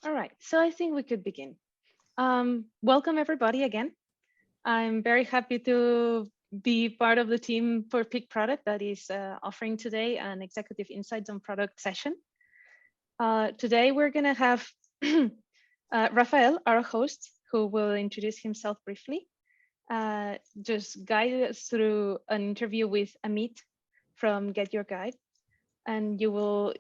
All right, so I think we could begin. Welcome everybody again. I'm very happy to be part of the team for Peak Product that is offering today an Executive Insights on Product session. Today we're gonna have Raphael, our host, who will introduce himself briefly, just guide us through an interview with Ameet from GetYourGuide, and you will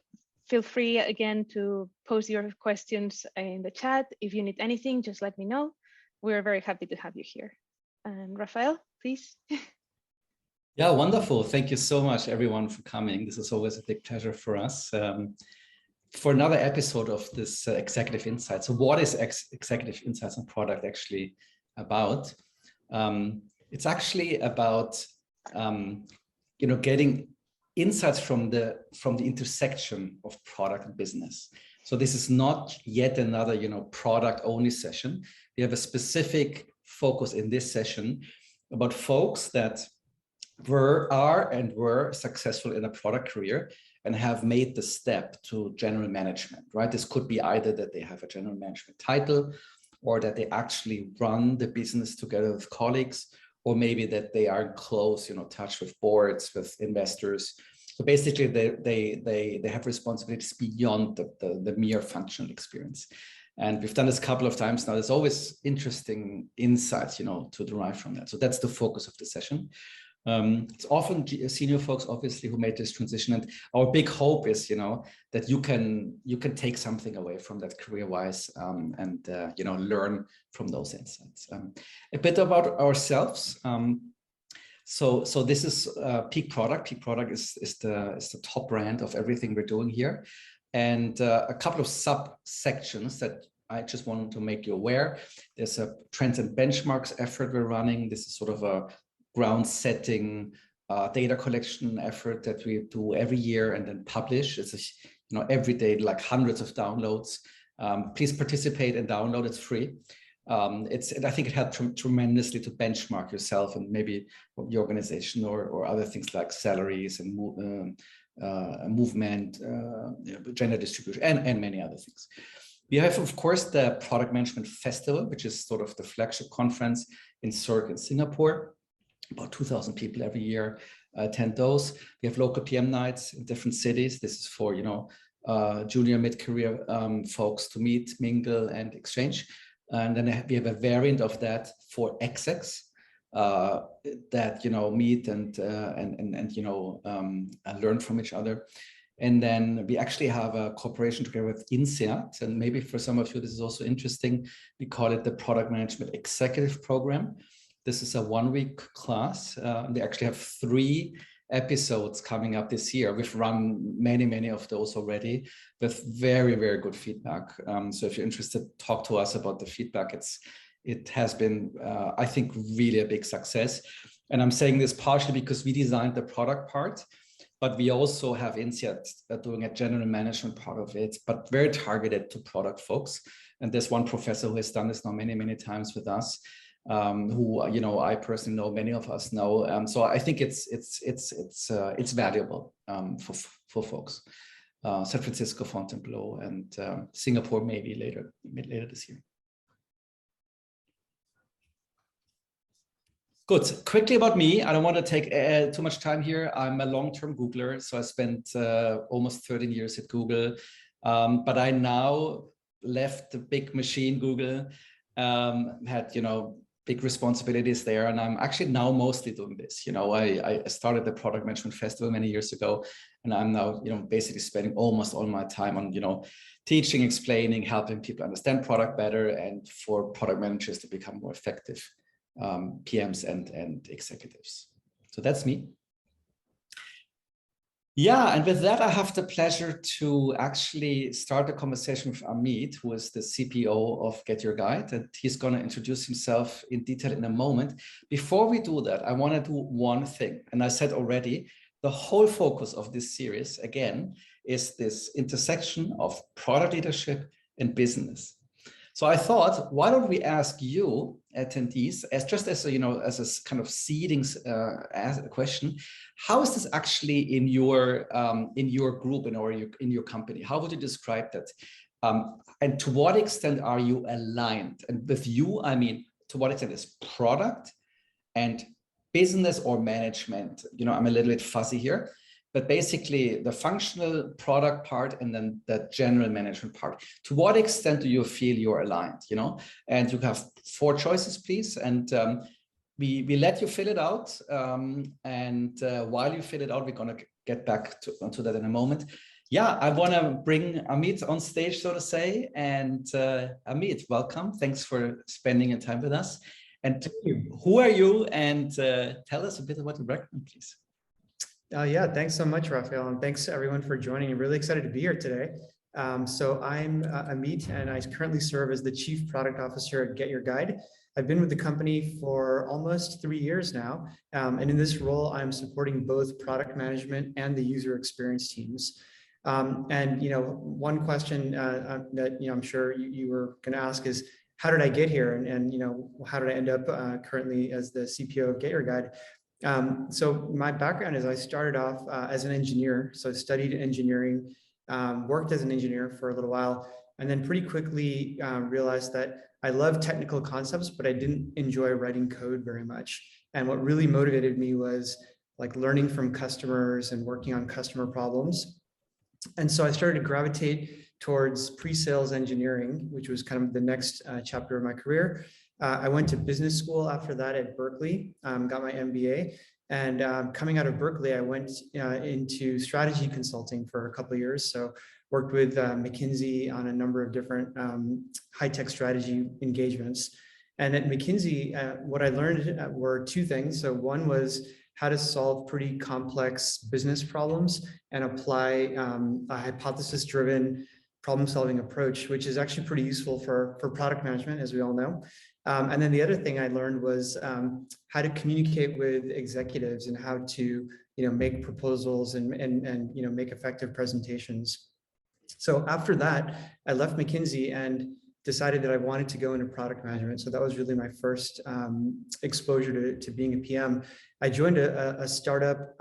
feel free again to post your questions in the chat. If you need anything, just let me know. We're very happy to have you here. And Raphael, please. Yeah, wonderful. Thank you so much, everyone, for coming. This is always a big pleasure for us. For another episode of this Executive Insights. So what is Executive Insights on Product actually about? It's actually about getting insights from the intersection of product and business. So this is not yet another product only session. We have a specific focus in this session about folks that were successful in a product career and have made the step to general management, right? This could be either that they have a general management title, or that they actually run the business together with colleagues, or maybe that they are in close touch with boards, with investors. So basically they have responsibilities beyond the mere functional experience. And we've done this a couple of times now. There's always interesting insights to derive from that. So that's the focus of the session. It's often senior folks, obviously, who made this transition, and our big hope is, that you can take something away from that career-wise, and learn from those insights. A bit about ourselves. So this is Peak Product. Peak Product is the top brand of everything we're doing here, and a couple of subsections that I just wanted to make you aware. There's a trends and benchmarks effort we're running. This is sort of a ground setting data collection effort that we do every year and then publish. It's every day, like hundreds of downloads. Please participate and download. It's free. I think it helped tremendously to benchmark yourself and maybe your organization or other things like salaries and movement, gender distribution, and many other things. We have, of course, the Product Management Festival, which is sort of the flagship conference in Zurich in Singapore. About 2,000 people every year attend those. We have local PM nights in different cities. This is for junior mid-career folks to meet, mingle, and exchange. And then we have a variant of that for execs that meet and learn from each other. And then we actually have a cooperation together with INSEAD, and maybe for some of you this is also interesting. We call it the Product Management Executive Program. This is a 1-week class. They actually have 3 episodes coming up this year. We've run many of those already with very, very good feedback. So if you're interested, talk to us about the feedback. It has been, I think, really a big success. And I'm saying this partially because we designed the product part, but we also have INSEAD doing a general management part of it, but very targeted to product folks. And there's one professor who has done this now many times with us. Who I personally know, many of us know. So I think it's valuable for folks. San Francisco, Fontainebleau, and Singapore maybe later this year. Good. Quickly about me. I don't want to take too much time here. I'm a long-term Googler, so I spent almost 13 years at Google, but I now left the big machine Google. Had big responsibilities there, and I'm actually now mostly doing this. I started the Product Management Festival many years ago, and I'm now basically spending almost all my time on teaching, explaining, helping people understand product better, and for product managers to become more effective PMs and executives. So that's me. Yeah, and with that, I have the pleasure to actually start a conversation with Ameet, who is the CPO of GetYourGuide, and he's going to introduce himself in detail in a moment. Before we do that, I want to do one thing, and I said already, the whole focus of this series, again, is this intersection of product leadership and business. So I thought, why don't we ask you attendees, as a kind of seeding as a question, how is this actually in your group, in your company? How would you describe that? And to what extent are you aligned? And with you, I mean, to what extent is product and business or management? You know, I'm a little bit fuzzy here, but basically the functional product part and then the general management part. To what extent do you feel you're aligned? You know, and you have 4 choices, please. And we let you fill it out. While you fill it out, we're going to get back to that in a moment. Yeah, I want to bring Amit on stage, so to say. And Amit, welcome. Thanks for spending your time with us. And who are you? And tell us a bit about your background, please. Yeah, thanks so much, Raphael. And thanks everyone for joining. I'm really excited to be here today. So I'm Ameet, and I currently serve as the Chief Product Officer at GetYourGuide. I've been with the company for almost 3 years now. And in this role, I'm supporting both product management and the user experience teams. And, you know, one question that, you know, I'm sure you were going to ask is, how did I get here? And, you know, how did I end up currently as the CPO of GetYourGuide? So my background is I started off as an engineer. So I studied engineering, worked as an engineer for a little while, and then pretty quickly realized that I love technical concepts, but I didn't enjoy writing code very much. And what really motivated me was like learning from customers and working on customer problems. And so I started to gravitate towards pre-sales engineering, which was kind of the next chapter of my career. I went to business school after that at Berkeley, got my MBA. And coming out of Berkeley, I went into strategy consulting for a couple of years. So worked with McKinsey on a number of different high-tech strategy engagements. And at McKinsey, what I learned were 2 things. So one was how to solve pretty complex business problems and apply a hypothesis-driven problem-solving approach, which is actually pretty useful for product management, as we all know. And then the other thing I learned was how to communicate with executives and how to, you know, make proposals and you know, make effective presentations. So after that, I left McKinsey and decided that I wanted to go into product management. So that was really my first exposure to being a PM. I joined a startup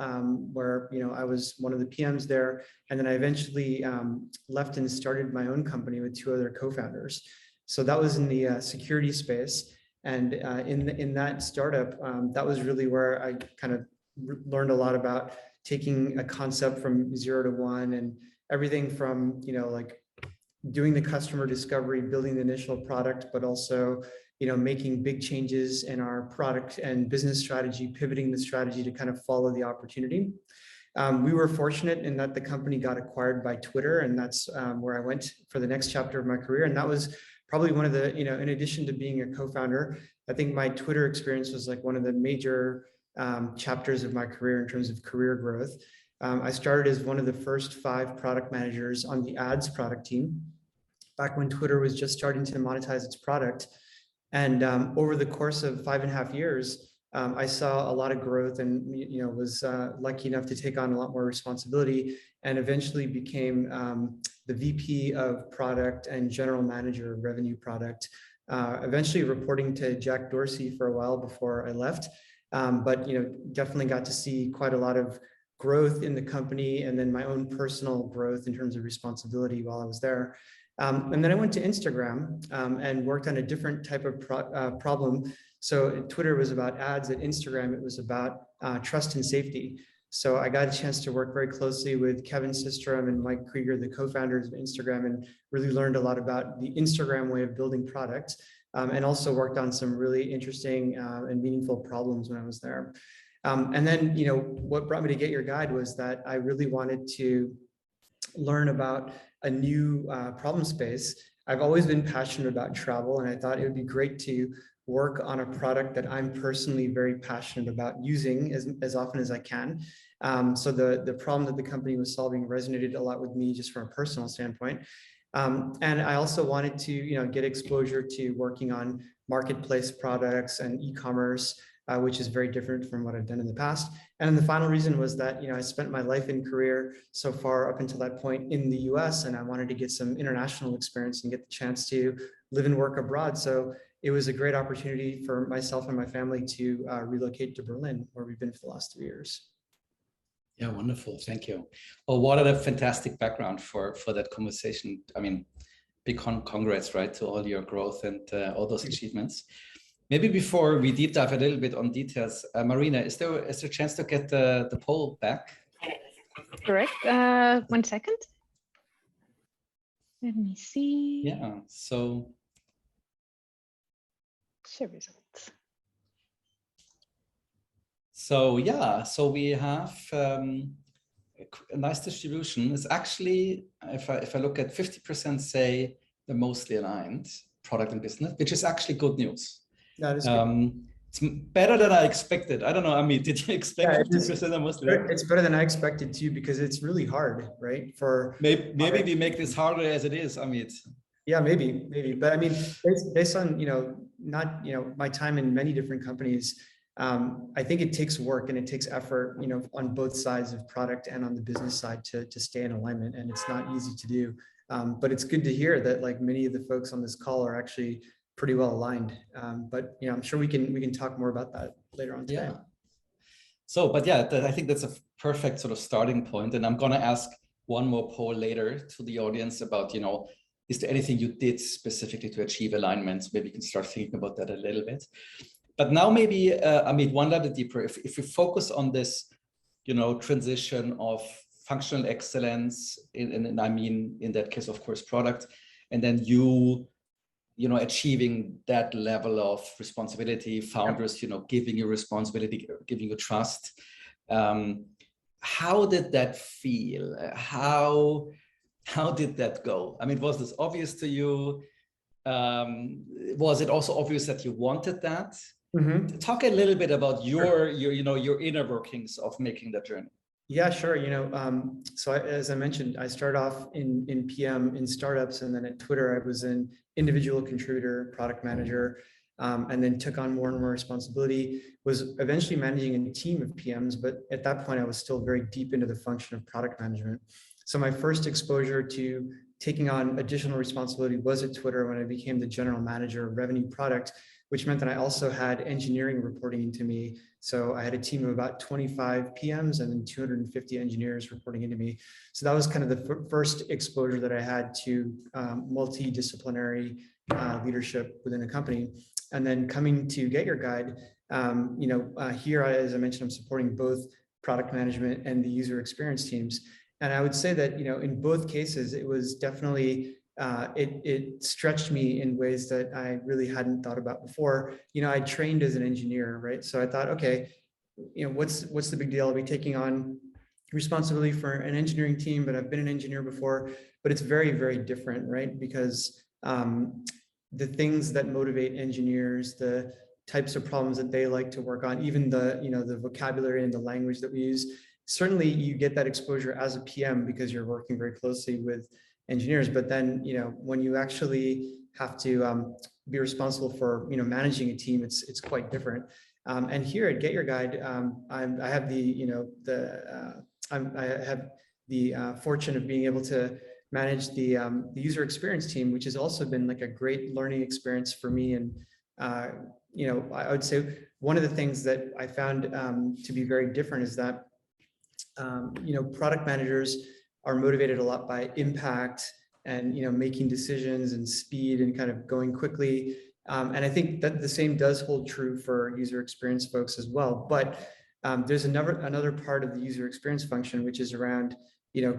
where, you know, I was one of the PMs there. And then I eventually left and started my own company with 2 other co-founders. So that was in the security space. And in that startup, that was really where I kind of learned a lot about taking a concept from 0 to 1 and everything from, you know, like doing the customer discovery, building the initial product, but also, you know, making big changes in our product and business strategy, pivoting the strategy to kind of follow the opportunity. We were fortunate in that the company got acquired by Twitter, and that's where I went for the next chapter of my career. And that was probably one of the, you know, in addition to being a co-founder, I think my Twitter experience was like one of the major chapters of my career in terms of career growth. I started as one of the first 5 product managers on the ads product team, back when Twitter was just starting to monetize its product. And over the course of 5.5 years, I saw a lot of growth and, you know, was lucky enough to take on a lot more responsibility and eventually became the VP of product and general manager of revenue product, eventually reporting to Jack Dorsey for a while before I left. But, you know, definitely got to see quite a lot of growth in the company and then my own personal growth in terms of responsibility while I was there. And then I went to Instagram and worked on a different type of problem. So Twitter was about ads. At Instagram, it was about trust and safety. So I got a chance to work very closely with Kevin Systrom and Mike Krieger, the co-founders of Instagram, and really learned a lot about the Instagram way of building products, and also worked on some really interesting and meaningful problems when I was there. And then, you know, what brought me to GetYourGuide was that I really wanted to learn about a new problem space. I've always been passionate about travel, and I thought it would be great to work on a product that I'm personally very passionate about using as often as I can. So the problem that the company was solving resonated a lot with me just from a personal standpoint. And I also wanted to, you know, get exposure to working on marketplace products and e-commerce, which is very different from what I've done in the past. And then the final reason was that, you know, I spent my life and career so far up until that point in the US, and I wanted to get some international experience and get the chance to live and work abroad. So it was a great opportunity for myself and my family to relocate to Berlin, where we've been for the last 3 years. Yeah, wonderful. Thank you. Well, what a fantastic background for that conversation. I mean, big congrats, right, to all your growth and all those achievements. Maybe before we deep dive a little bit on details, Marina, is there a chance to get the poll back? Correct. 1 second. Let me see. Yeah, so. Share results. So yeah, so we have a nice distribution. It's actually, if I look at 50% say they're mostly aligned, product and business, which is actually good news. That is good. It's better than I expected. I don't know, Amit, did you expect 50% are mostly aligned? It's better than I expected too, because it's really hard, right? For maybe we make this harder as it is, Amit. Yeah, maybe. But I mean, based on, not, my time in many different companies, I think it takes work and it takes effort, on both sides of product and on the business side to stay in alignment. And it's not easy to do. But it's good to hear that like many of the folks on this call are actually pretty well aligned. But I'm sure we can talk more about that later on today. Yeah. So, but yeah, I think that's a perfect sort of starting point. And I'm going to ask one more poll later to the audience about, is there anything you did specifically to achieve alignments? Maybe you can start thinking about that a little bit. But now maybe, Amit, one level deeper, if we focus on this, transition of functional excellence, and I mean, in that case, of course, product, and then achieving that level of responsibility, founders, giving you responsibility, giving you trust. How did that feel? How did that go? I mean, was this obvious to you? Was it also obvious that you wanted that? Mm-hmm. Talk a little bit about your inner workings of making that journey. Yeah, sure. So as I mentioned, I started off in PM in startups, and then at Twitter, I was an individual contributor, product manager, and then took on more and more responsibility, was eventually managing a team of PMs. But at that point, I was still very deep into the function of product management. So my first exposure to taking on additional responsibility was at Twitter when I became the general manager of revenue product, which meant that I also had engineering reporting into me. So I had a team of about 25 PMs and then 250 engineers reporting into me. So that was kind of the first exposure that I had to multidisciplinary leadership within a company. And then coming to GetYourGuide, here, as I mentioned, I'm supporting both product management and the user experience teams. And I would say that, in both cases, it was definitely, it stretched me in ways that I really hadn't thought about before. I trained as an engineer, right? So I thought, okay, what's the big deal? I'll be taking on responsibility for an engineering team, but I've been an engineer before, but it's very, very different, right? Because the things that motivate engineers, the types of problems that they like to work on, even the vocabulary and the language that we use, certainly you get that exposure as a PM because you're working very closely with engineers. But then, when you actually have to be responsible for, managing a team, it's quite different. And here at GetYourGuide, I have the fortune of being able to manage the user experience team, which has also been like a great learning experience for me. And I would say one of the things that I found to be very different is that product managers are motivated a lot by impact and making decisions and speed and kind of going quickly. And I think that the same does hold true for user experience folks as well. But there's another part of the user experience function, which is around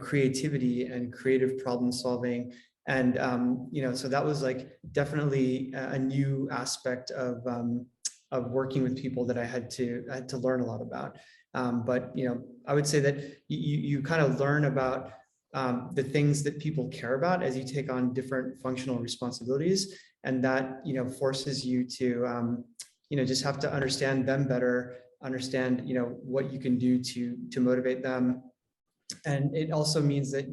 creativity and creative problem solving. And so that was like definitely a new aspect of working with people that I had to learn a lot about. But I would say that you kind of learn about the things that people care about as you take on different functional responsibilities, and that forces you to just have to understand them better, understand what you can do to motivate them. And it also means that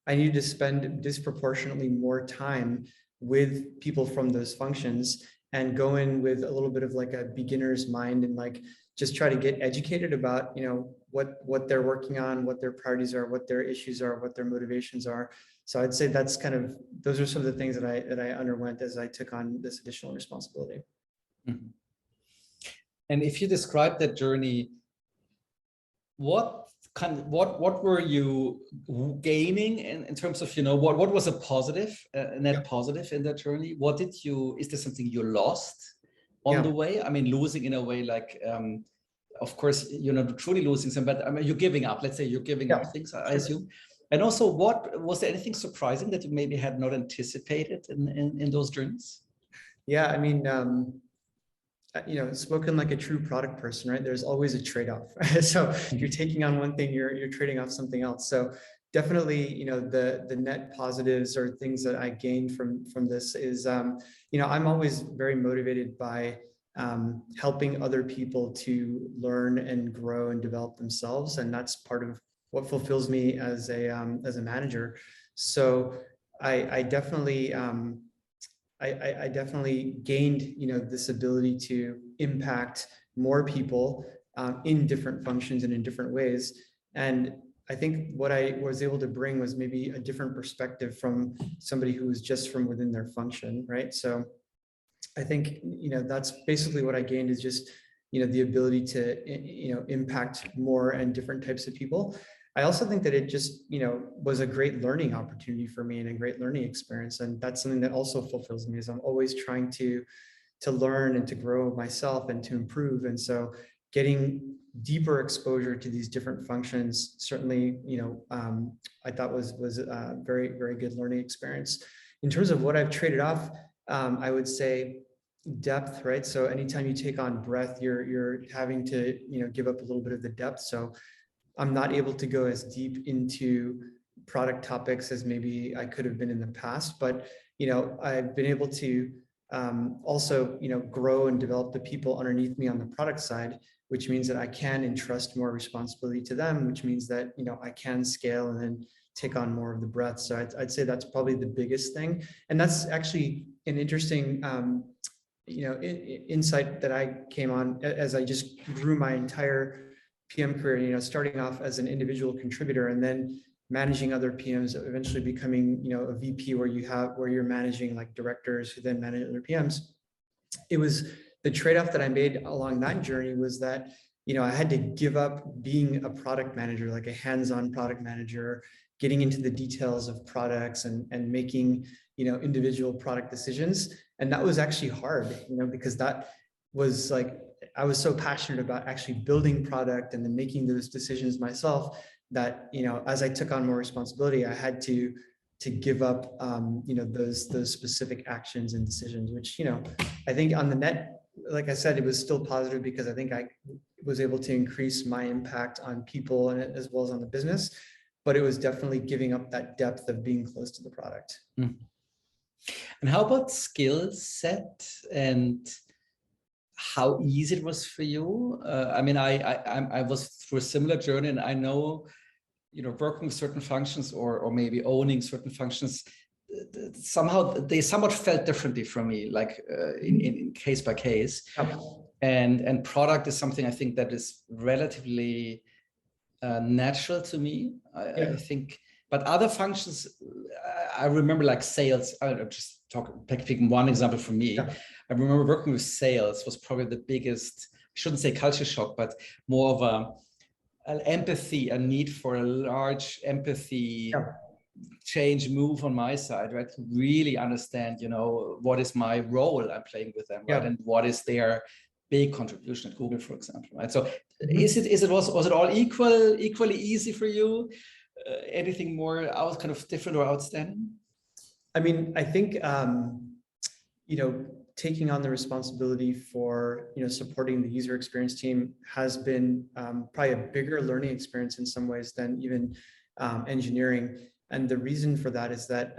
I need to spend disproportionately more time with people from those functions and go in with a little bit of like a beginner's mind and like just try to get educated about what they're working on, what their priorities are, what their issues are, what their motivations are. So I'd say that's those are some of the things that I underwent as I took on this additional responsibility. Mm-hmm. And if you describe that journey, what what were you gaining in terms of, what was a positive, net positive in that journey? Is there something you lost on the way? I mean, losing in a way like, of course, you're not truly losing some, but I mean, you're giving up. Let's say you're giving up things, I assume. And also, was there anything surprising that you maybe had not anticipated in those journeys? Yeah, I mean, spoken like a true product person, right? There's always a trade-off. So you're taking on one thing, you're trading off something else. So definitely, the net positives or things that I gained from this is, I'm always very motivated by helping other people to learn and grow and develop themselves, and that's part of what fulfills me as a manager. So I definitely I definitely gained this ability to impact more people in different functions and in different ways. And I think what I was able to bring was maybe a different perspective from somebody who was just from within their function, right? So I think that's basically what I gained, is just the ability to impact more and different types of people. I also think that it just was a great learning opportunity for me and a great learning experience, and that's something that also fulfills me, is I'm always trying to learn and to grow myself and to improve. And so getting deeper exposure to these different functions certainly I thought was a very, very good learning experience. In terms of what I've traded off, I would say depth, right? So anytime you take on breadth, you're having to give up a little bit of the depth. So I'm not able to go as deep into product topics as maybe I could have been in the past, but I've been able to also grow and develop the people underneath me on the product side, which means that I can entrust more responsibility to them, which means that I can scale and then take on more of the breadth. So I'd say that's probably the biggest thing, and that's actually an interesting insight that I came on as I just grew my entire PM career, starting off as an individual contributor and then managing other PMs, eventually becoming, a VP where you're managing like directors who then manage other PMs. It was the trade-off that I made along that journey was that, I had to give up being a product manager, like a hands-on product manager, getting into the details of products and making, individual product decisions. And that was actually hard, because that was like, I was so passionate about actually building product and then making those decisions myself that, as I took on more responsibility, I had to give up, those specific actions and decisions, which, I think on the net, like I said, it was still positive because I think I was able to increase my impact on people and as well as on the business, but it was definitely giving up that depth of being close to the product. Mm. And how about skill set and how easy it was for you? I mean, I was through a similar journey, and I know, working with certain functions or maybe owning certain functions, they somewhat felt differently for me, like in case by case. And product is something I think that is relatively natural to me. I think, but other functions, I remember like sales. I'm just picking one example for me. I remember working with sales was probably the biggest, I shouldn't say culture shock, but more of an empathy, a need for a large empathy change move on my side, right? To really understand, what is my role I'm playing with them, right? And what is their big contribution at Google, for example, right? So was it all equally easy for you? Anything more kind of different or outstanding? I mean, I think, taking on the responsibility for, supporting the user experience team has been probably a bigger learning experience in some ways than even engineering. And the reason for that is that,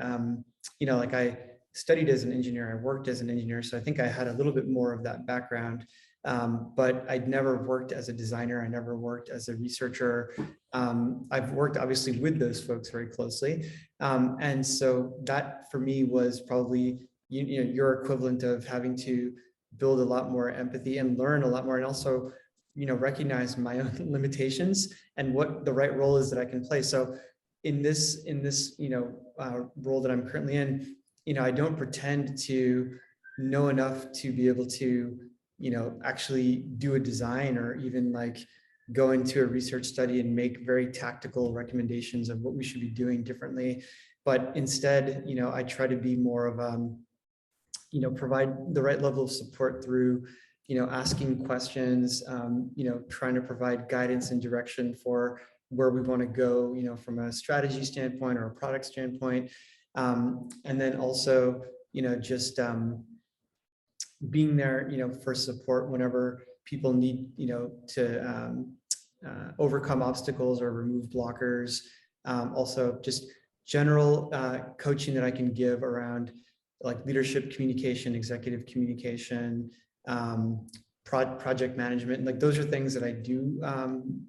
like I studied as an engineer, I worked as an engineer. So I think I had a little bit more of that background, but I'd never worked as a designer. I never worked as a researcher. I've worked obviously with those folks very closely. And so that for me was probably, your equivalent of having to build a lot more empathy and learn a lot more, and also, recognize my own limitations and what the right role is that I can play. So in this, role that I'm currently in, I don't pretend to know enough to be able to, actually do a design or even like go into a research study and make very tactical recommendations of what we should be doing differently. But instead, I try to be more of, provide the right level of support through, asking questions, trying to provide guidance and direction for where we want to go, from a strategy standpoint or a product standpoint. And then also, just being there, for support whenever people need, to overcome obstacles or remove blockers. Also, just general coaching that I can give around like leadership communication, executive communication, project management. Like those are things that I do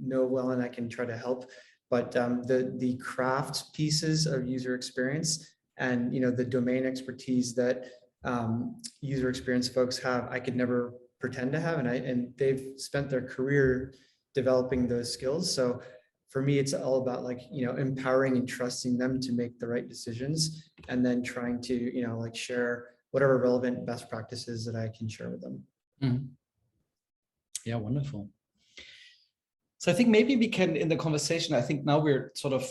know well and I can try to help. But the craft pieces of user experience and the domain expertise that user experience folks have, I could never pretend to have, and they've spent their career developing those skills. So for me, it's all about like, empowering and trusting them to make the right decisions, and then trying to, like share whatever relevant best practices that I can share with them. Mm-hmm. Yeah, wonderful. So I think maybe we can, in the conversation, I think now we're sort of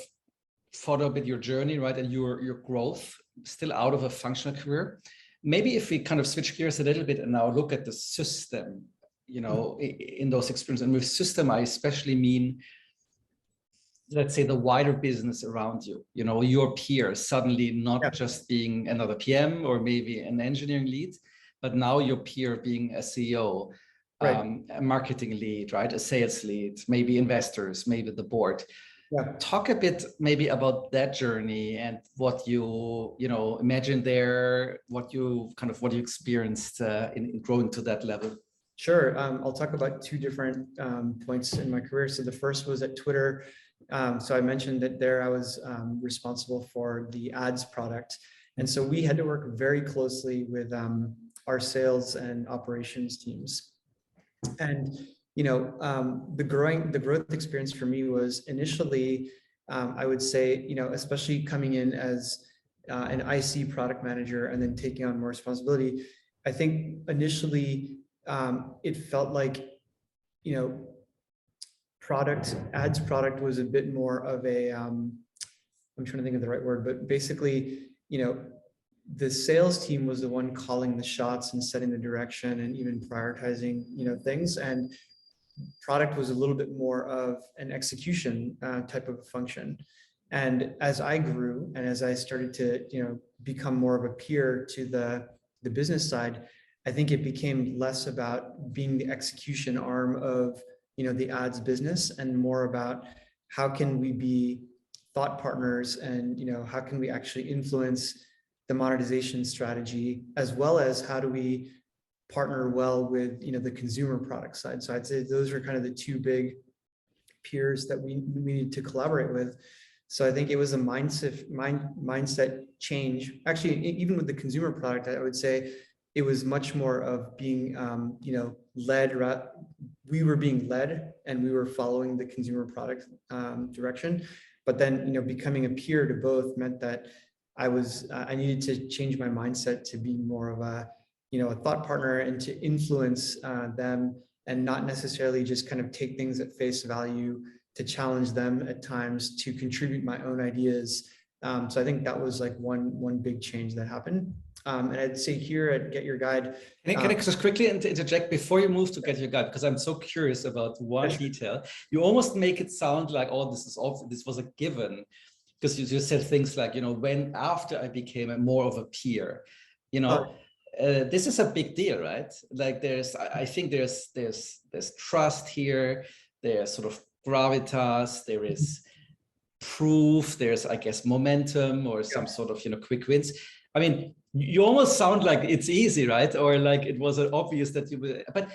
followed up with your journey, right? And your growth, still out of a functional career. Maybe if we kind of switch gears a little bit and now look at the system, in those experiences. And with system, I especially mean, let's say, the wider business around you, your peers suddenly not just being another PM or maybe an engineering lead, but now your peer being a CEO, right. A marketing lead, right? A sales lead, maybe investors, maybe the board. Yeah. Talk a bit maybe about that journey and what you, imagine there, what you experienced in growing to that level. Sure. I'll talk about two different points in my career. So the first was at Twitter. So I mentioned that there I was responsible for the ads product. And so we had to work very closely with our sales and operations teams. And, the growth experience for me was initially, I would say, especially coming in as an IC product manager and then taking on more responsibility. I think initially it felt like, ads product was a bit more of a, I'm trying to think of the right word, but basically, the sales team was the one calling the shots and setting the direction and even prioritizing, things. And product was a little bit more of an execution type of a function. And as I grew and as I started to, become more of a peer to the business side, I think it became less about being the execution arm of, the ads business and more about how can we be thought partners and, how can we actually influence the monetization strategy, as well as how do we partner well with, the consumer product side. So I'd say those are kind of the two big peers that we needed to collaborate with. So I think it was a mindset change. Actually, even with the consumer product, I would say it was much more of being, led. We were being led and we were following the consumer product direction. But then, becoming a peer to both meant that I needed to change my mindset to be more of a thought partner and to influence them and not necessarily just kind of take things at face value, to challenge them at times, to contribute my own ideas. So I think that was like one big change that happened. And I'd say here at GetYourGuide. Can I just quickly interject before you move to GetYourGuide, because I'm so curious about one detail. You almost make it sound like, oh, this was a given, because you just said things like, when after I became more of a peer, this is a big deal, right? Like I think there's trust here. There's sort of gravitas. There is proof. There's, I guess, momentum or some sort of, quick wins. I mean, you almost sound like it's easy, right? Or like it was obvious that you were, but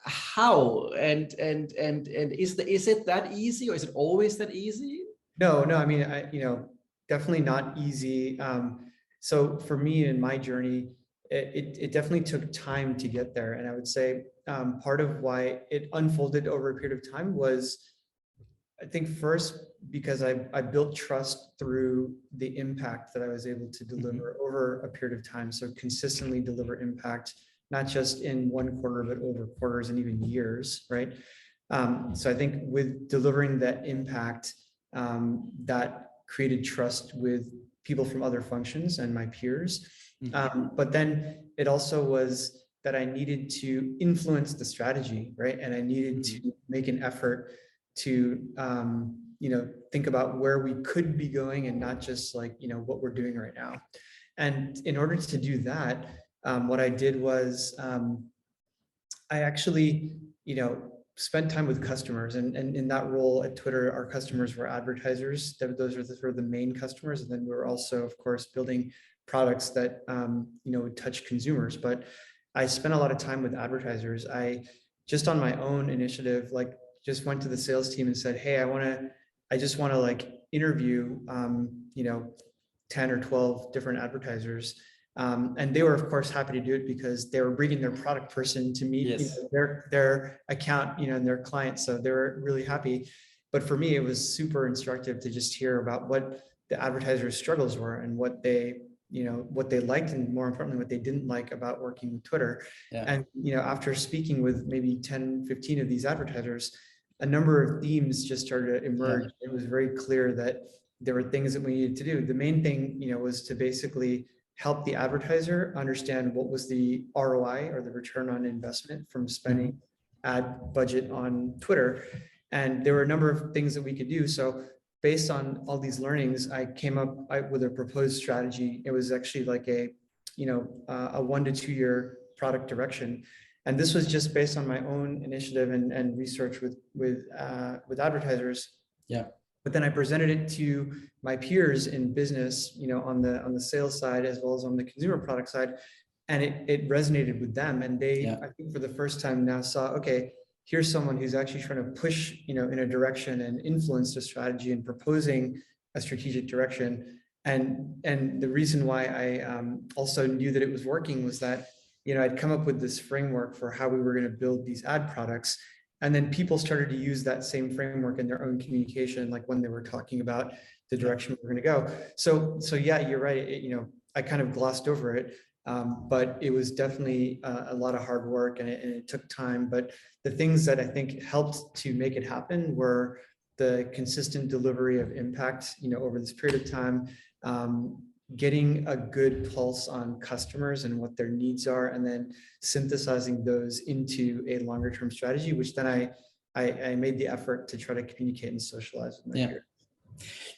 how? And is it that easy, or is it always that easy? No, I mean, definitely not easy. So for me in my journey, it definitely took time to get there. And I would say part of why it unfolded over a period of time was, I think first, because I built trust through the impact that I was able to deliver over a period of time. So consistently deliver impact, not just in one quarter, but over quarters and even years, right? So I think with delivering that impact, that created trust with people from other functions and my peers. But then it also was that I needed to influence the strategy, right? And I needed to make an effort to, think about where we could be going and not just like, what we're doing right now. And in order to do that, what I did was I actually, spent time with customers, and in that role at Twitter, our customers were advertisers. Those are sort of the main customers. And then we were also, of course, building products that, would touch consumers. But I spent a lot of time with advertisers. I just on my own initiative, like just went to the sales team and said, hey, I just want to like interview, 10 or 12 different advertisers. And they were, of course, happy to do it because they were bringing their product person to meet their account, and their clients. So they were really happy. But for me, it was super instructive to just hear about what the advertisers' struggles were and what they liked, and more importantly, what they didn't like about working with Twitter. And, after speaking with maybe 10, 15 of these advertisers, a number of themes just started to emerge. It was very clear that there were things that we needed to do. The main thing, was to basically help the advertiser understand what was the ROI, or the return on investment, from spending ad budget on Twitter. And there were a number of things that we could do. So based on all these learnings, I came up with a proposed strategy. It was actually like a 1 to 2 year product direction. And this was just based on my own initiative and research with advertisers. But then I presented it to my peers in business, on the sales side as well as on the consumer product side, and it resonated with them. And they, I think, for the first time now saw, okay, here's someone who's actually trying to push, in a direction and influence the strategy and proposing a strategic direction. And the reason why I also knew that it was working was that, I'd come up with this framework for how we were going to build these ad products. And then people started to use that same framework in their own communication, like when they were talking about the direction we're going to go. So yeah, you're right. I kind of glossed over it, but it was definitely a lot of hard work, and it took time. But the things that I think helped to make it happen were the consistent delivery of impact, over this period of time, getting a good pulse on customers and what their needs are, and then synthesizing those into a longer term strategy, which then I made the effort to try to communicate and socialize with my peers.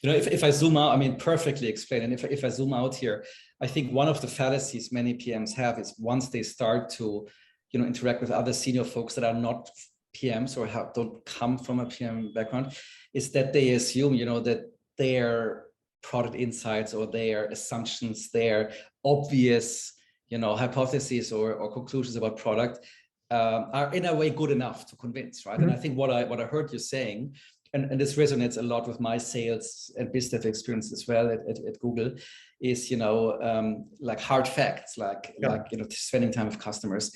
If I zoom out, perfectly explained. And if I zoom out here, I think one of the fallacies many PMs have is once they start to, interact with other senior folks that are not PMs or don't come from a PM background, is that they assume, that their product insights or their assumptions, their obvious, hypotheses or conclusions about product are in a way good enough to convince, right? And I think what I heard you saying, and this resonates a lot with my sales and business dev experience as well at Google, is like hard facts, like spending time with customers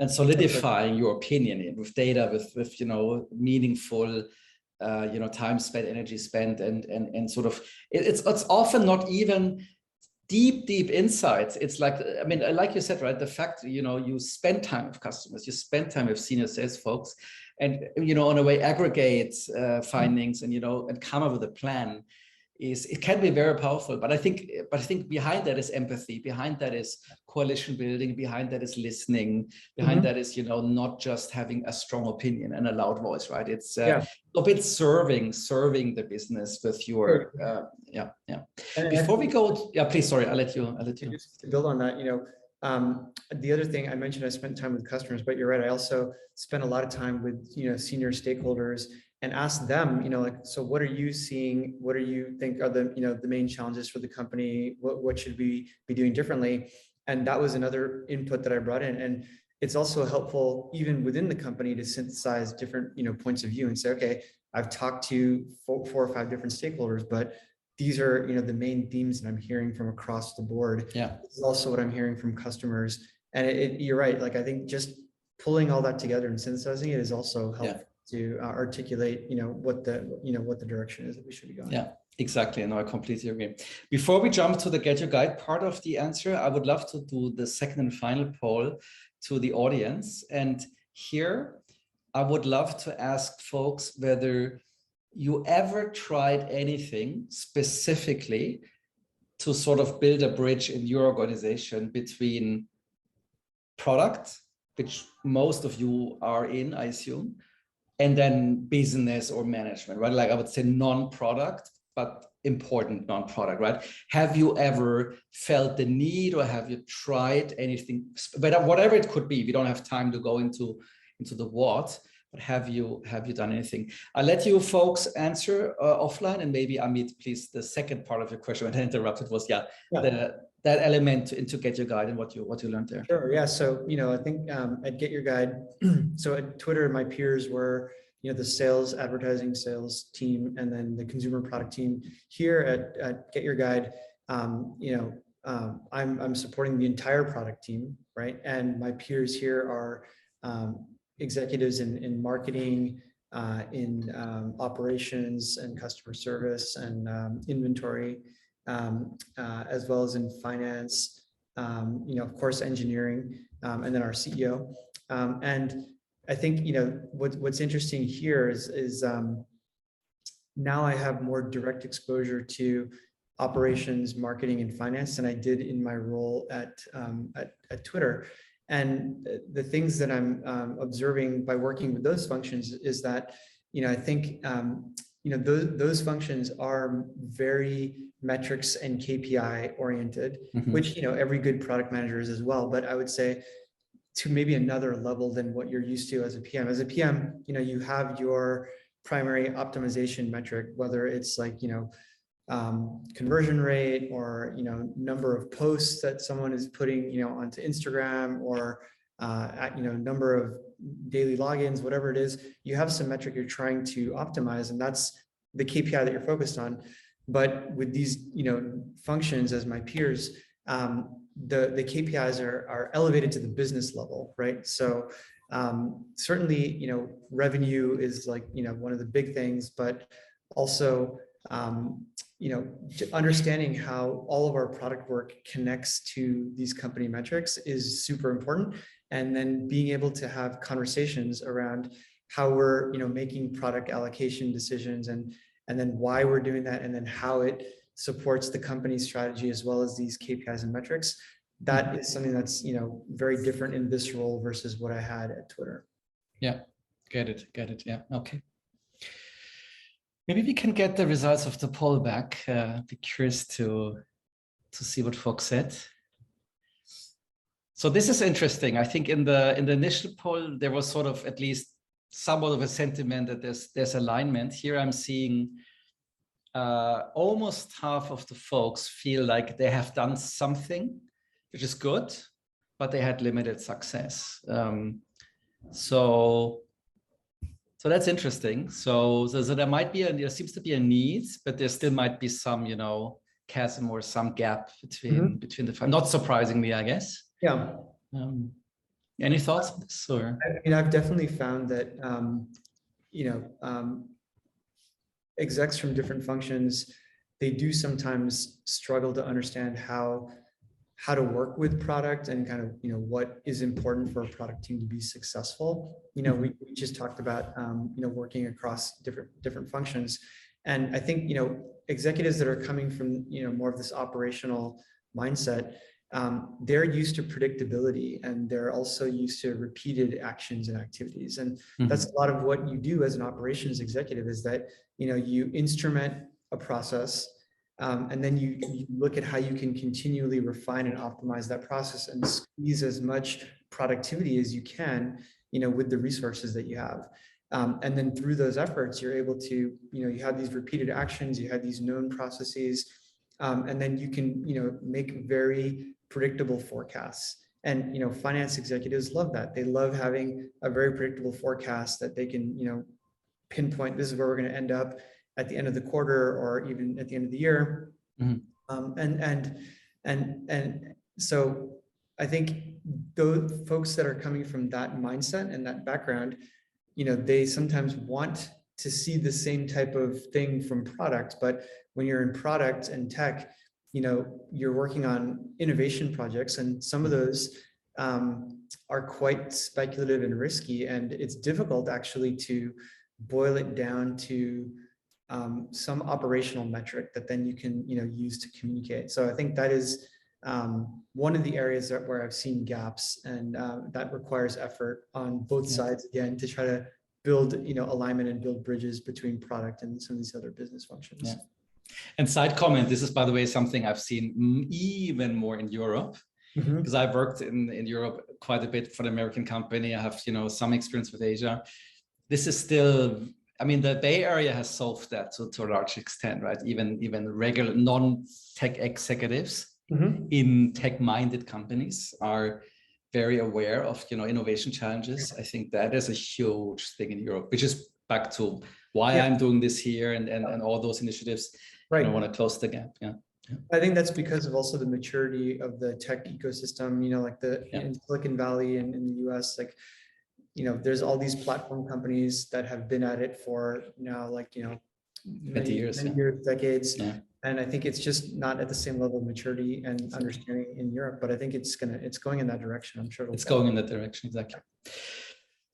and solidifying your opinion with data, with meaningful time spent, energy spent, and sort of it's often not even deep insights. It's like, like you said, right, the fact you spend time with customers, you spend time with senior sales folks, and in a way aggregate findings and come up with a plan. It can be very powerful, but I think behind that is empathy, behind that is coalition building, behind that is listening, behind that is not just having a strong opinion and a loud voice, right? It's a bit serving the business with your Before we go, please, sorry, I'll let you. Just to build on that, the other thing I mentioned, I spent time with customers, but you're right, I also spent a lot of time with senior stakeholders, and ask them, so what are you seeing? What do you think are the main challenges for the company? What should we be doing differently? And that was another input that I brought in. And it's also helpful even within the company to synthesize different, points of view and say, okay, I've talked to 4 or 5 different stakeholders, but these are, the main themes that I'm hearing from across the board. This is also what I'm hearing from customers. And you're right. Like, I think just pulling all that together and synthesizing it is also helpful to articulate, what the direction is that we should be going. Yeah, exactly. No, I completely agree. Before we jump to the Get Your Guide part of the answer, I would love to do the second and final poll to the audience. And here, I would love to ask folks whether you ever tried anything specifically to sort of build a bridge in your organization between product, which most of you are in, I assume, and then business or management, right? Like I would say non-product, but important non-product, right? Have you ever felt the need, or have you tried anything, but whatever it could be, we don't have time to go into the what, but have you done anything? I'll let you folks answer offline, and maybe Amit, please, the second part of your question when I interrupted was that element into GetYourGuide and what you learned there. Sure. Yeah. So, I think at GetYourGuide, so at Twitter, my peers were, the sales, advertising sales team, and then the consumer product team. Here at GetYourGuide, I'm supporting the entire product team, right? And my peers here are executives in marketing, in operations and customer service and inventory, as well as in finance, of course, engineering, and then our CEO. And I think, what's interesting here is now I have more direct exposure to operations, marketing, and finance than I did in my role at Twitter. And the things that I'm observing by working with those functions is that, I think, those functions are very metrics and KPI oriented, which, every good product manager is as well. But I would say to maybe another level than what you're used to as a PM. As a PM, you have your primary optimization metric, whether it's like, conversion rate or, number of posts that someone is putting, onto Instagram, or, number of daily logins, whatever it is, you have some metric you're trying to optimize, and that's the KPI that you're focused on. But with these, functions as my peers, the KPIs are elevated to the business level, right? So certainly, revenue is like, one of the big things, but also, understanding how all of our product work connects to these company metrics is super important. And then being able to have conversations around how we're, making product allocation decisions, and then why we're doing that, and then how it supports the company's strategy as well as these KPIs and metrics. That is something that's, very different in this role versus what I had at Twitter. Yeah, get it. Yeah, okay. Maybe we can get the results of the poll back. Be curious to see what folks said. So this is interesting. I think in the initial poll, there was sort of at least somewhat of a sentiment that there's alignment. Here I'm seeing almost half of the folks feel like they have done something, which is good, but they had limited success. So that's interesting. So there might be there seems to be a need, but there still might be some, chasm or some gap between the. Not surprisingly, I guess. Yeah. Any thoughts on this? Or I've definitely found that execs from different functions, they do sometimes struggle to understand how to work with product, and kind of, what is important for a product team to be successful. We just talked about, working across different functions. And I think, executives that are coming from, more of this operational mindset, they're used to predictability, and they're also used to repeated actions and activities. And that's a lot of what you do as an operations executive, is that, you instrument a process, and then you look at how you can continually refine and optimize that process and squeeze as much productivity as you can, with the resources that you have. And then through those efforts, you're able to, you have these repeated actions, you have these known processes, and then you can, make very predictable forecasts. And, finance executives love that. They love having a very predictable forecast that they can, pinpoint, this is where we're going to end up at the end of the quarter, or even at the end of the year. And so I think those folks that are coming from that mindset and that background, they sometimes want to see the same type of thing from product. But when you're in product and tech, you're working on innovation projects, and some of those are quite speculative and risky, and it's difficult actually to boil it down to some operational metric that then you can use to communicate. So I think that is one of the areas where I've seen gaps, and that requires effort on both sides again to try to build alignment and build bridges between product and some of these other business functions. Yeah. And side comment, this is, by the way, something I've seen even more in Europe, because I've worked in Europe quite a bit for the American company. I have some experience with Asia. This is still, I mean, the Bay Area has solved that to a large extent, right? Even regular non-tech executives in tech-minded companies are very aware of innovation challenges. I think that is a huge thing in Europe, which is back to why I'm doing this here and all those initiatives. Right. I want to close the gap. Yeah. I think that's because of also the maturity of the tech ecosystem, like in Silicon Valley and in the US, like, there's all these platform companies that have been at it for now, like, many years, decades. Yeah. And I think it's just not at the same level of maturity and understanding in Europe, but I think it's going in that direction. I'm sure it's going in that direction. Exactly.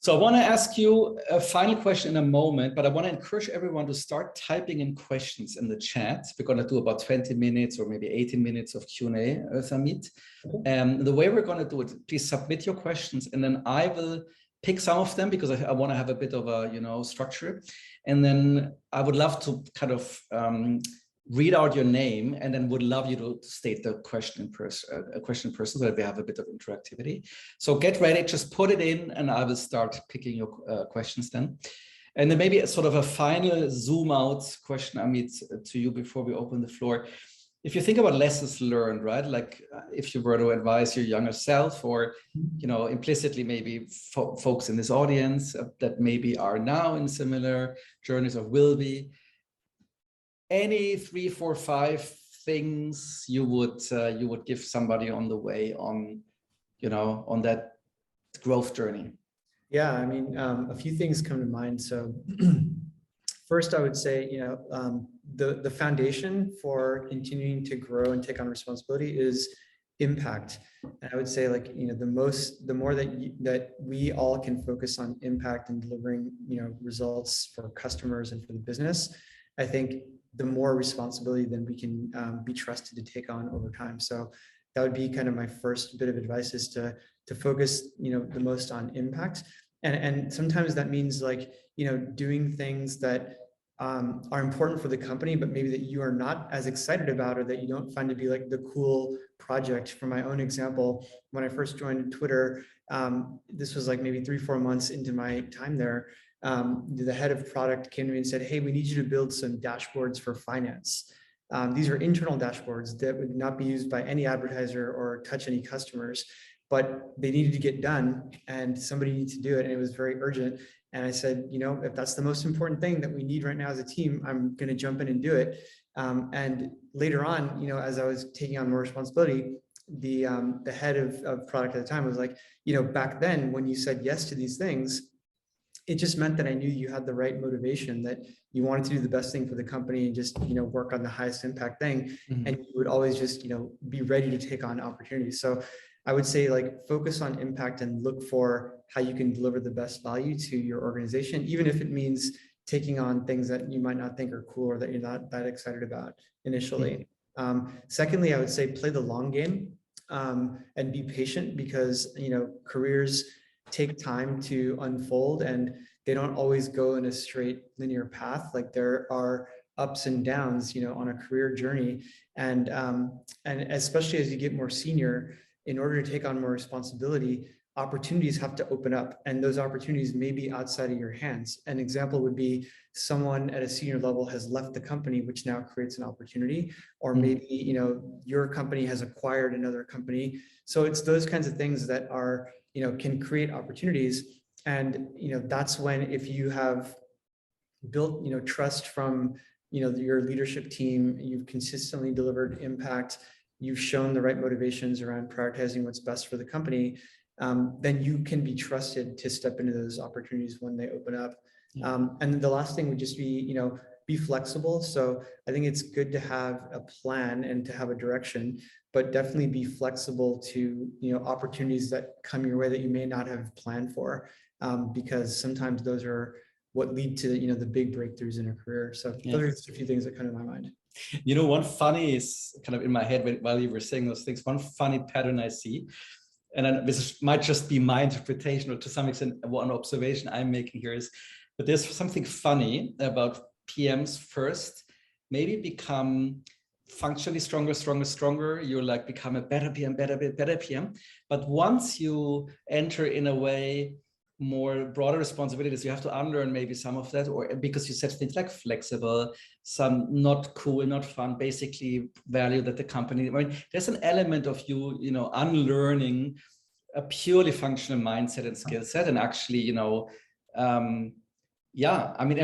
So I want to ask you a final question in a moment, but I want to encourage everyone to start typing in questions in the chat. We're going to do about 20 minutes or maybe 18 minutes of Q&A with Ameet. The way we're going to do it, please submit your questions, and then I will pick some of them because I want to have a bit of a structure. And then I would love to kind of read out your name, and then would love you to state the question in person, so that we have a bit of interactivity. So get ready, just put it in, and I will start picking your questions then. And then maybe sort of a final zoom out question, Amit, to you before we open the floor. If you think about lessons learned, right? Like if you were to advise your younger self, or, implicitly maybe folks in this audience that maybe are now in similar journeys or will be, any 3, 4, 5 things you would give somebody on the way on that growth journey? Yeah, I mean, a few things come to mind. So first, I would say, the foundation for continuing to grow and take on responsibility is impact. And I would say, like, the more that we all can focus on impact and delivering, results for customers and for the business, I think the more responsibility then we can be trusted to take on over time. So that would be kind of my first bit of advice, is to focus, the most on impact. And sometimes that means, like, doing things that are important for the company, but maybe that you are not as excited about, or that you don't find to be like the cool project. For my own example, when I first joined Twitter, this was like maybe 3-4 months into my time there, the head of product came to me and said, "Hey, we need you to build some dashboards for finance." These are internal dashboards that would not be used by any advertiser or touch any customers, but they needed to get done and somebody needed to do it. And it was very urgent. And I said, if that's the most important thing that we need right now as a team, I'm going to jump in and do it. And later on, as I was taking on more responsibility, the head of product at the time was like, back then when you said yes to these things, it just meant that I knew you had the right motivation, that you wanted to do the best thing for the company and just, work on the highest impact thing. And you would always just, be ready to take on opportunities. So I would say, like, focus on impact and look for how you can deliver the best value to your organization, even if it means taking on things that you might not think are cool or that you're not that excited about initially. Secondly, I would say play the long game and be patient, because, careers take time to unfold and they don't always go in a straight linear path. Like, there are ups and downs, on a career journey. And especially as you get more senior, in order to take on more responsibility, opportunities have to open up, and those opportunities may be outside of your hands. An example would be someone at a senior level has left the company, which now creates an opportunity, or maybe, your company has acquired another company. So it's those kinds of things that are, can create opportunities. And, that's when, if you have built, trust from, your leadership team, you've consistently delivered impact, you've shown the right motivations around prioritizing what's best for the company, then you can be trusted to step into those opportunities when they open up. And the last thing would just be, be flexible. So I think it's good to have a plan and to have a direction, but definitely be flexible to, opportunities that come your way that you may not have planned for, because sometimes those are what lead to, the big breakthroughs in a career. So those are just a few things that come to my mind. One funny is kind of in my head while you were saying those things, one funny pattern I see, and then this might just be my interpretation or to some extent one observation I'm making here is, but there's something funny about PMs first, maybe become functionally stronger. You're like become a better PM, better PM. But once you enter in a way more broader responsibilities, you have to unlearn maybe some of that, or because you said things like flexible, some not cool, not fun, basically value that the company, there's an element of you unlearning a purely functional mindset and skill set, and actually,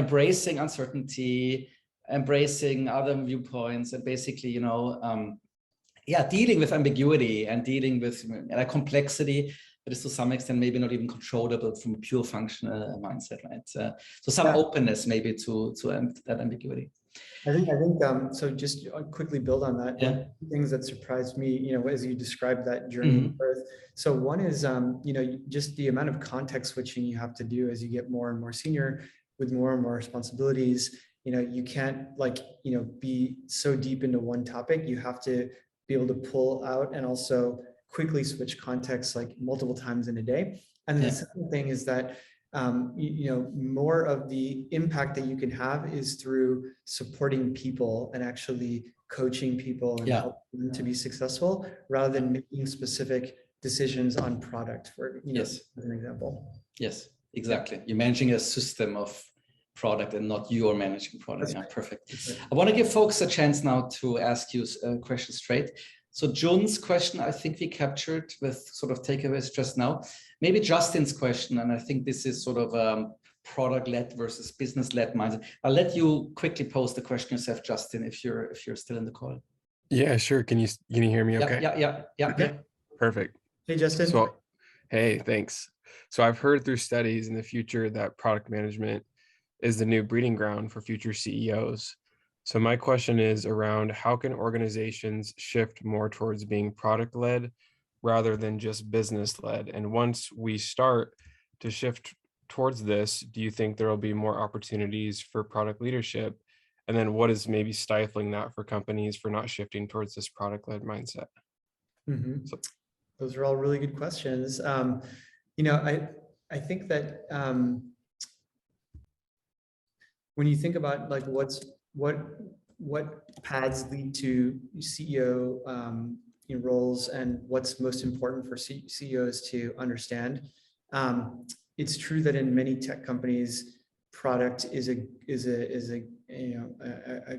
embracing uncertainty, embracing other viewpoints, and basically, dealing with ambiguity and dealing with complexity that is to some extent maybe not even controllable from a pure functional mindset, right? So some openness maybe to that ambiguity. I think so. Just quickly build on that. Yeah. Things that surprised me, as you described that journey of birth. So one is, just the amount of context switching you have to do as you get more and more senior with more and more responsibilities. You can't be so deep into one topic. You have to be able to pull out and also quickly switch context like multiple times in a day. And the second thing is that more of the impact that you can have is through supporting people and actually coaching people and helping them to be successful, rather than making specific decisions on product, for as an example. Yes, exactly. You're managing a system of product and not you are managing product. Right. Perfect. Right. I want to give folks a chance now to ask you questions straight. So Jun's question, I think we captured with sort of takeaways just now. Maybe Justin's question, and I think this is sort of product-led versus business-led mindset. I'll let you quickly pose the question yourself, Justin, if you're still in the call. Yeah, sure. Can you hear me okay? Yeah. Perfect. Hey, Justin. So, hey, thanks. So I've heard through studies in the future that product management is the new breeding ground for future CEOs. So my question is around how can organizations shift more towards being product-led rather than just business-led? And once we start to shift towards this, do you think there will be more opportunities for product leadership? And then what is maybe stifling that for companies for not shifting towards this product-led mindset? So, those are all really good questions. I think that when you think about like what paths lead to CEO roles and what's most important for CEOs to understand, it's true that in many tech companies, product is a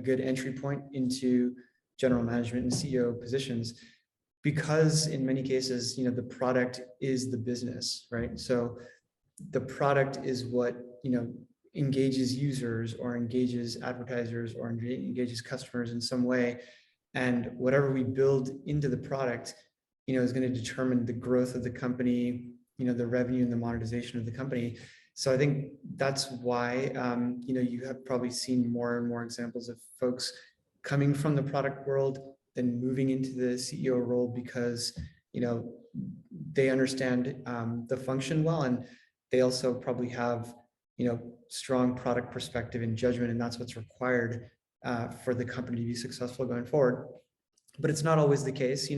good entry point into general management and CEO positions, because in many cases, the product is the business, right? So the product is what engages users or engages advertisers or engages customers in some way, and whatever we build into the product is going to determine the growth of the company, the revenue and the monetization of the company. So I think that's why you have probably seen more and more examples of folks coming from the product world then moving into the CEO role, because they understand the function well, and they also probably have strong product perspective and judgment, and that's what's required for the company to be successful going forward. But it's not always the case.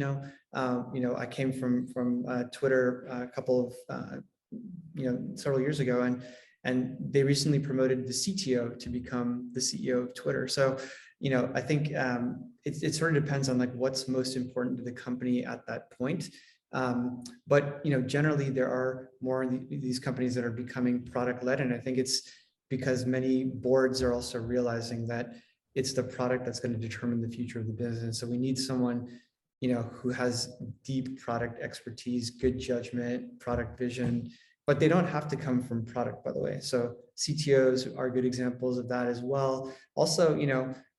I came from Twitter a couple of several years ago, and they recently promoted the CTO to become the CEO of Twitter. So I think it sort of depends on like what's most important to the company at that point. But generally there are more of these companies that are becoming product led, and I think it's because many boards are also realizing that it's the product that's going to determine the future of the business. So we need someone who has deep product expertise, good judgment, product vision, but they don't have to come from product, by the way. So CTOs are good examples of that as well. Also,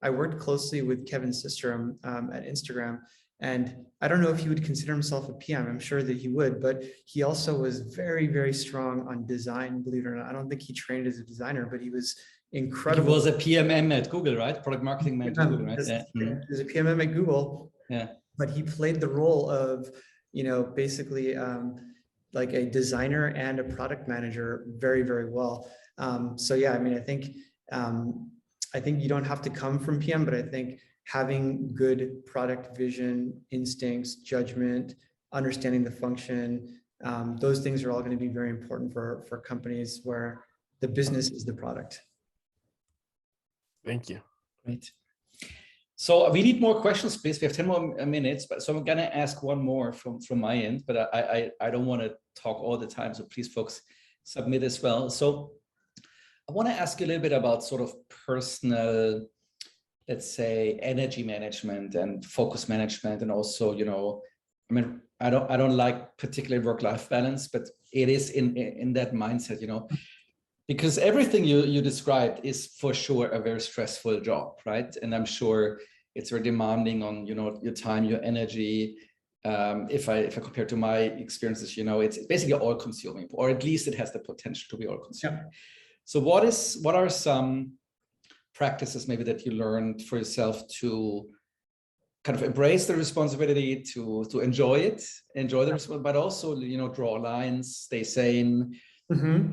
I worked closely with Kevin Systrom at Instagram, and I don't know if he would consider himself a PM. I'm sure that he would, but he also was very, very strong on design, believe it or not. I don't think he trained as a designer, but he was incredible. He was a PMM at Google, right? Product marketing manager at Google, right? Yeah. He was a PMM at Google. Yeah. But he played the role of, basically like a designer and a product manager very, very well. So yeah, I mean, I think you don't have to come from PM, but I think having good product vision, instincts, judgment, understanding the function, those things are all going to be very important for companies where the business is the product. Thank you. Great. So we need more questions, please. We have 10 more minutes, but so I'm going to ask one more from my end, but I don't want to talk all the time. So please, folks, submit as well. So I want to ask you a little bit about sort of personal, let's say, energy management and focus management, and also, I mean, I don't like particularly work-life balance, but it is in that mindset, because everything you described is for sure a very stressful job, right? And I'm sure it's very demanding on, your time, your energy. If I compare to my experiences, it's basically all consuming, or at least it has the potential to be all consuming. Yeah. So what are some practices maybe that you learned for yourself to kind of embrace the responsibility, to enjoy the responsibility, but also, draw lines, stay sane, mm-hmm.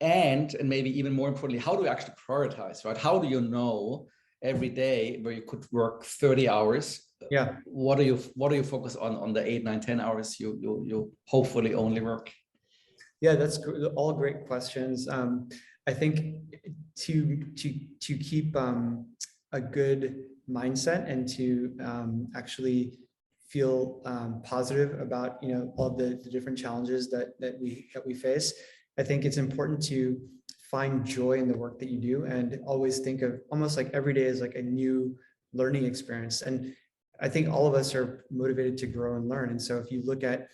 and maybe even more importantly, how do you actually prioritize, right? How do you know every day where you could work 30 hours? Yeah. What do you focus on the 8, 9, 10 hours you hopefully only work? Yeah, that's all great questions. I think to keep a good mindset and to actually feel positive about all the different challenges that we face, I think it's important to find joy in the work that you do, and always think of almost like every day as like a new learning experience. And I think all of us are motivated to grow and learn. And so if you look at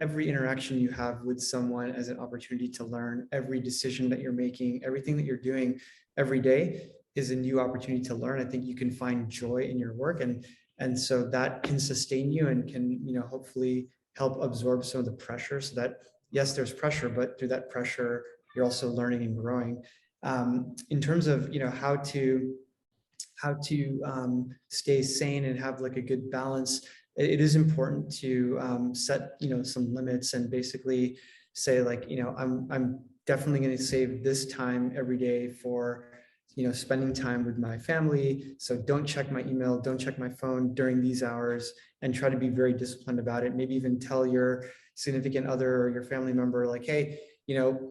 every interaction you have with someone as an opportunity to learn, every decision that you're making, everything that you're doing every day is a new opportunity to learn. I think you can find joy in your work, and so that can sustain you and can, hopefully help absorb some of the pressure, so that yes, there's pressure, but through that pressure, you're also learning and growing. In terms of, how to stay sane and have like a good balance, it is important to set, some limits, and basically say like, I'm definitely going to save this time every day for, spending time with my family. So don't check my email, don't check my phone during these hours, and try to be very disciplined about it. Maybe even tell your significant other or your family member, like, hey,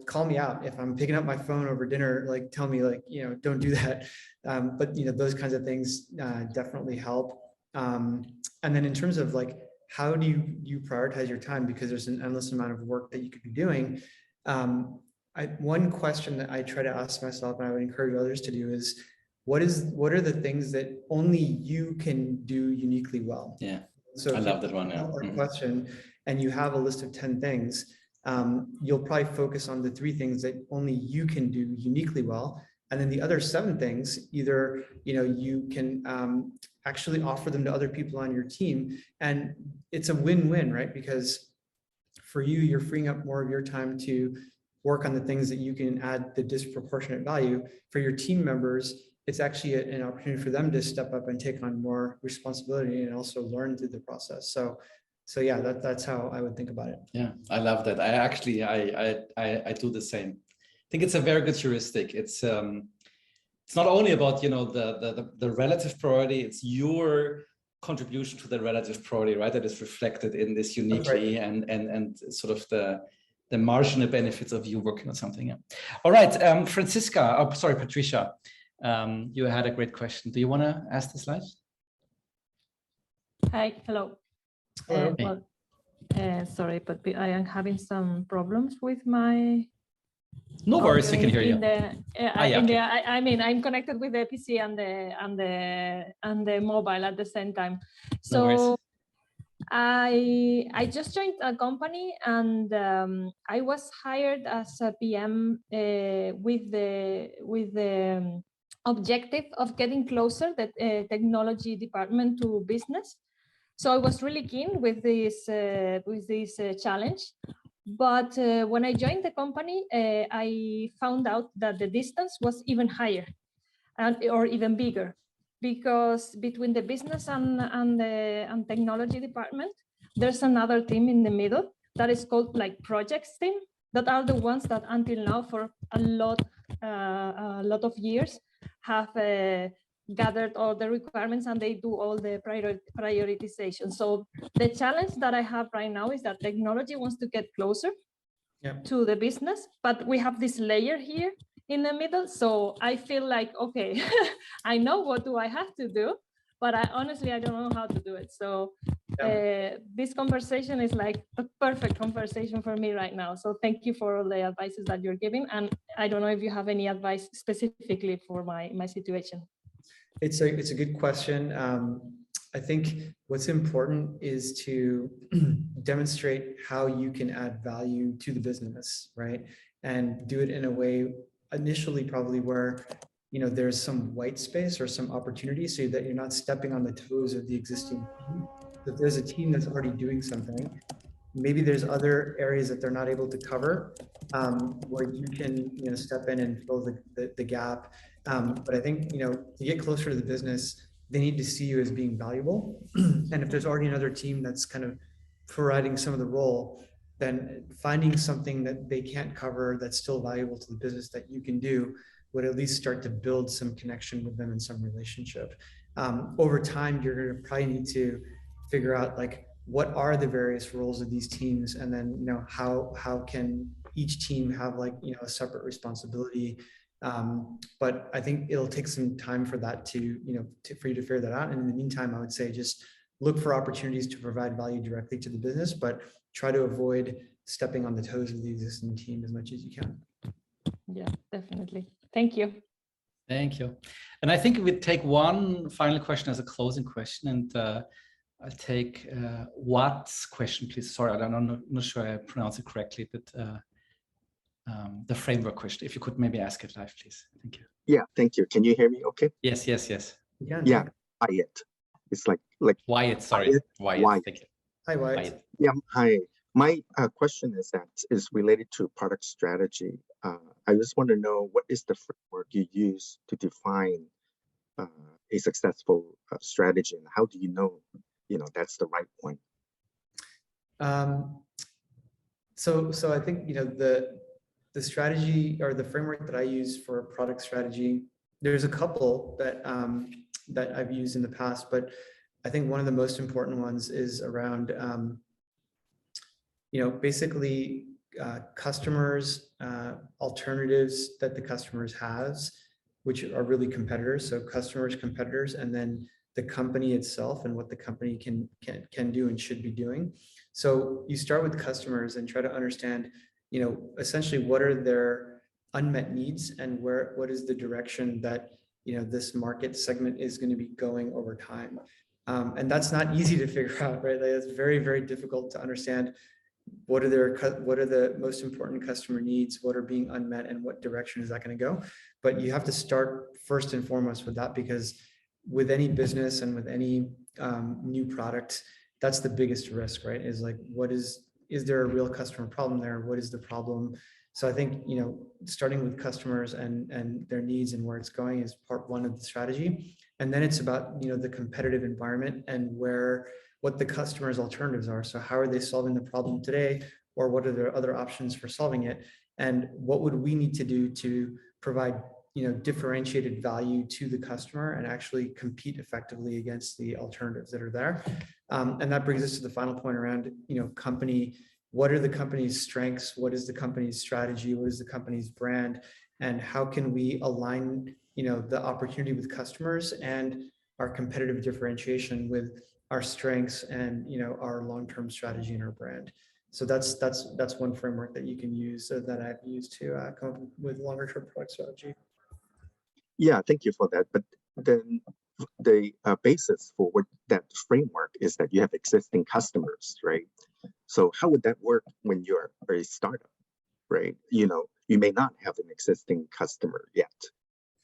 call me out if I'm picking up my phone over dinner, like tell me, like, don't do that. But those kinds of things definitely help. And then in terms of like, how do you prioritize your time? Because there's an endless amount of work that you could be doing. One question that I try to ask myself, and I would encourage others to do, is what are the things that only you can do uniquely well? Yeah. So I love that one. Yeah. Question, and you have a list of 10 things, you'll probably focus on the 3 things that only you can do uniquely well. And then the other 7 things, either, you can actually offer them to other people on your team. And it's a win-win, right? Because for you, you're freeing up more of your time to work on the things that you can add the disproportionate value. For your team members, it's actually an opportunity for them to step up and take on more responsibility and also learn through the process. So yeah, that's how I would think about it. Yeah, I love that. I do the same. I think it's a very good heuristic. It's not only about the relative priority, it's your contribution to the relative priority, right? That is reflected in this uniquely, right. and sort of the marginal benefits of you working on something. Yeah. All right, Patricia, you had a great question. Do you want to ask the slide? Hi, hello. Sorry, but I am having some problems with my. No worries, we can hear you. I mean, I'm connected with the PC and the mobile at the same time. So no I just joined a company, and I was hired as a PM with the objective of getting closer the technology department to business. So I was really keen with this challenge, But when I joined the company, I found out that the distance was even higher or even bigger, because between the business and technology department, there's another team in the middle that is called like projects team, that are the ones that until now for a lot of years have gathered all the requirements, and they do all the prioritization. So the challenge that I have right now is that technology wants to get closer to the business, but we have this layer here in the middle. So I feel like, okay, I know what do I have to do, but I honestly don't know how to do it. So this conversation is like the perfect conversation for me right now. So thank you for all the advices that you're giving. And I don't know if you have any advice specifically for my situation. It's a good question. I think what's important is to demonstrate how you can add value to the business, right? And do it in a way initially probably where there's some white space or some opportunity, so that you're not stepping on the toes of the existing team. If there's a team that's already doing something, maybe there's other areas that they're not able to cover, where you can step in and fill the gap. But I think to get closer to the business, they need to see you as being valuable. And if there's already another team that's kind of providing some of the role, then finding something that they can't cover that's still valuable to the business that you can do would at least start to build some connection with them in some relationship. Over time, you're going to probably need to figure out like what are the various roles of these teams, and then how can each team have like a separate responsibility. But I think it'll take some time for that for you to figure that out. And in the meantime, I would say just look for opportunities to provide value directly to the business, but try to avoid stepping on the toes of the existing team as much as you can. Yeah, definitely. Thank you. Thank you. And I think we'd take one final question as a closing question, and I'll take Watt's question, please. Sorry, I'm not sure I pronounced it correctly, but the framework question. If you could maybe ask it live, please. Thank you. Yeah, thank you. Can you hear me okay? Yes. Yeah. Wyatt. It's like Wyatt, sorry. Wyatt. Thank you. Hi, Wyatt. Yeah, hi. My question is related to product strategy. I just want to know, what is the framework you use to define a successful strategy, and how do you know that's the right point? So I think the strategy or the framework that I use for product strategy, there's a couple that I've used in the past, but I think one of the most important ones is around basically customers, alternatives that the customers has, which are really competitors. So customers, competitors, and then the company itself and what the company can do and should be doing. So you start with customers and try to understand, essentially what are their unmet needs and what is the direction that this market segment is going to be going over time. And that's not easy to figure out, right? Like, it's very, very difficult to understand what are the most important customer needs, what are being unmet, and what direction is that going to go. But you have to start first and foremost with that, because with any business and with any new product, that's the biggest risk, right? Is like, is there a real customer problem there? What is the problem? So I think, starting with customers and their needs and where it's going is part one of the strategy. And then it's about, the competitive environment and what the customer's alternatives are. So how are they solving the problem today? Or what are their other options for solving it? And what would we need to do to provide, differentiated value to the customer and actually compete effectively against the alternatives that are there? And that brings us to the final point around, company. What are the company's strengths? What is the company's strategy? What is the company's brand? And how can we align, the opportunity with customers and our competitive differentiation with our strengths and, our long-term strategy and our brand? So that's one framework that you can use, that I've used to come up with longer-term product strategy. Yeah, thank you for that. But then the basis for that framework is that you have existing customers, right? So how would that work when you're a startup, right? You may not have an existing customer yet.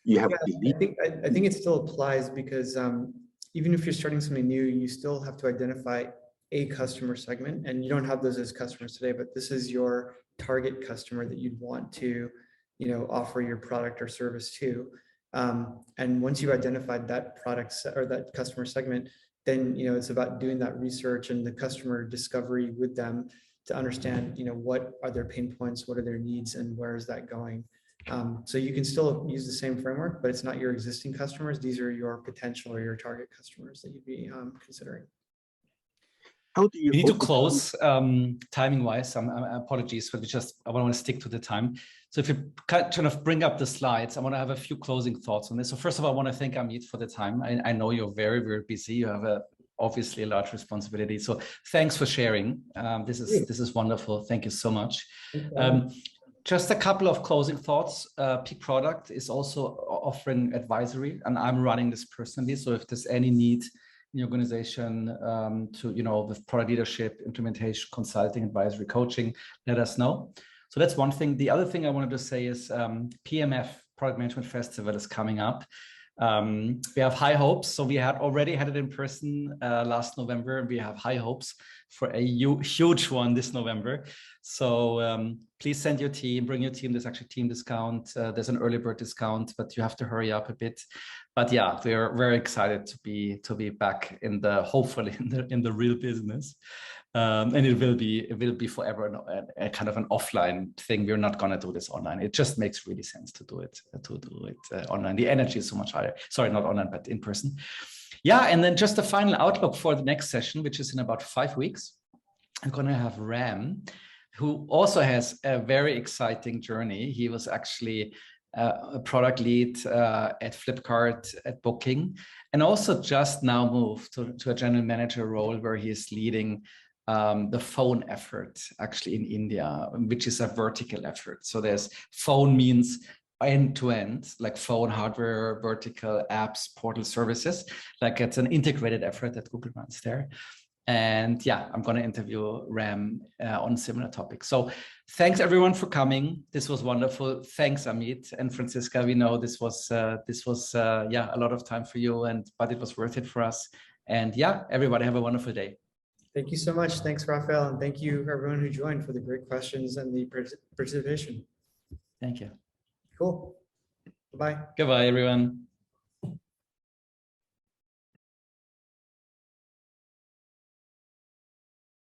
You have a belief. I think it still applies, because even if you're starting something new, you still have to identify a customer segment, and you don't have those as customers today, but this is your target customer that you'd want to, offer your product or service to. And once you've identified that product or that customer segment, then it's about doing that research and the customer discovery with them to understand what are their pain points, what are their needs, and where is that going. So you can still use the same framework, but it's not your existing customers. These are your potential or your target customers that you'd be considering. How do you We need to close timing wise. Apologies, but I want to stick to the time. So if you kind of bring up the slides, I want to have a few closing thoughts on this. So first of all, I want to thank Ameet for the time. I know you're very, very busy. You have obviously a large responsibility. So thanks for sharing. This is wonderful. Thank you so much. Just a couple of closing thoughts. Peak Product is also offering advisory, and I'm running this personally. So if there's any need in your organization to, with product leadership, implementation, consulting, advisory, coaching, let us know. So that's one thing. The other thing I wanted to say is PMF, Product Management Festival, is coming up. We have high hopes. So we had already had it in person last November, and we have high hopes for a huge one this November. So please send your team, bring your team. There's actually team discount. There's an early bird discount, but you have to hurry up a bit. But yeah, we're very excited to be back hopefully in the real business. And it will be forever a kind of an offline thing. We're not going to do this online. It just makes really sense to do it online. The energy is so much higher. Sorry, not online, but in person. Yeah, and then just the final outlook for the next session, which is in about 5 weeks. I'm going to have Ram, who also has a very exciting journey. He was actually a product lead at Flipkart, at Booking, and also just now moved to a general manager role where he is leading the phone effort actually in India, which is a vertical effort. So there's phone means end-to-end, like phone hardware, vertical apps, portal services, like it's an integrated effort that Google runs there. And yeah, I'm going to interview Ram on similar topics. So thanks everyone for coming. This was wonderful. Thanks, Ameet and Franziska. We know this was a lot of time for you, but it was worth it for us. And yeah, everybody have a wonderful day. Thank you so much. Thanks, Raphael. And thank you everyone who joined for the great questions and the participation. Thank you. Cool. Bye-bye. Goodbye, everyone.